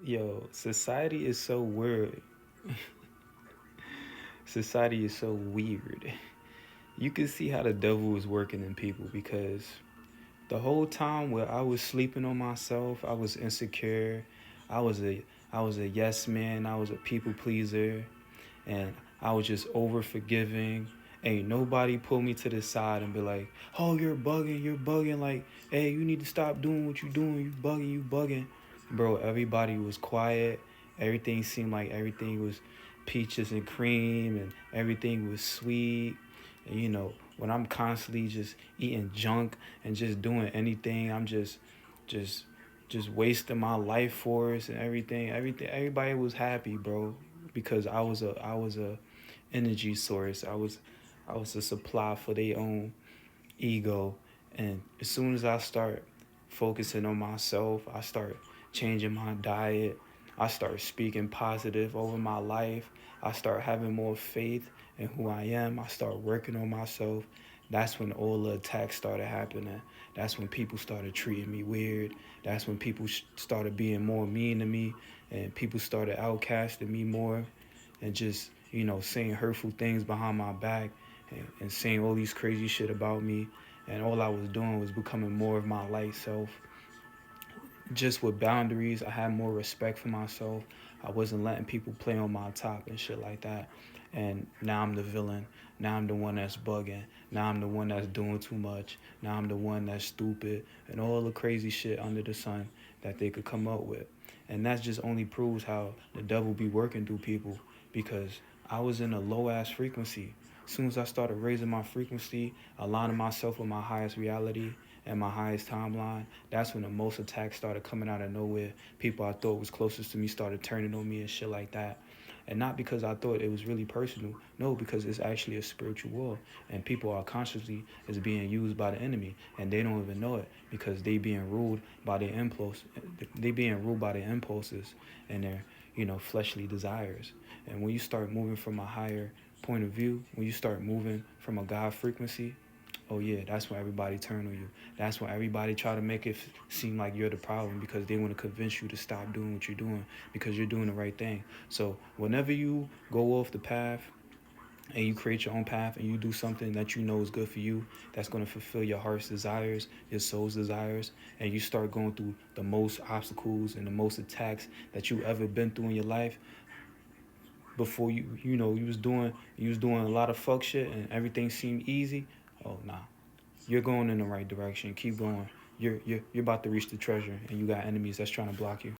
Yo, society is so weird. Society is so weird. You can see how the devil is working in people because the whole time where I was sleeping on myself, I was insecure. I was a I was a yes man. I was a people pleaser, and I was just over forgiving. Ain't nobody pull me to the side and be like, "Oh, you're bugging, you're bugging." Like, "Hey, you need to stop doing what you doing. You bugging, you bugging." Bro, everybody was quiet. Everything seemed like everything was peaches and cream, and everything was sweet. And when I'm constantly just eating junk and just doing anything, I'm just just wasting my life force and everything. Everybody was happy, bro, because I was a energy source. I was a supply for their own ego. And as soon as I start focusing on myself, I start changing my diet, I start speaking positive over my life, I start having more faith in who I am, I start working on myself. That's when all the attacks started happening. That's when people started treating me weird. That's when people started being more mean to me, and people started outcasting me more, and just saying hurtful things behind my back, and saying all these crazy shit about me. And all I was doing was becoming more of my light self. Just with boundaries, I had more respect for myself. I wasn't letting people play on my top and shit like that. And now I'm the villain. Now I'm the one that's bugging. Now I'm the one that's doing too much. Now I'm the one that's stupid and all the crazy shit under the sun that they could come up with. And that just only proves how the devil be working through people, because I was in a low ass frequency. As soon as I started raising my frequency, aligning myself with my highest reality and my highest timeline, that's when the most attacks started coming out of nowhere. People I thought was closest to me started turning on me and shit like that. And not because I thought it was really personal. No, because it's actually a spiritual war. And people are consciously is being used by the enemy. And they don't even know it, because they being ruled by their impulse. They being ruled by their impulses and their, fleshly desires. And when you start moving from a higher point of view, when you start moving from a God frequency, oh yeah, that's when everybody turn on you. That's when everybody try to make it seem like you're the problem, because they want to convince you to stop doing what you're doing because you're doing the right thing. So whenever you go off the path and you create your own path and you do something that you know is good for you, that's going to fulfill your heart's desires, your soul's desires, and you start going through the most obstacles and the most attacks that you ever been through in your life. Before you was doing a lot of fuck shit and everything seemed easy. Oh nah, you're going in the right direction. Keep going. You're about to reach the treasure, and you got enemies that's trying to block you.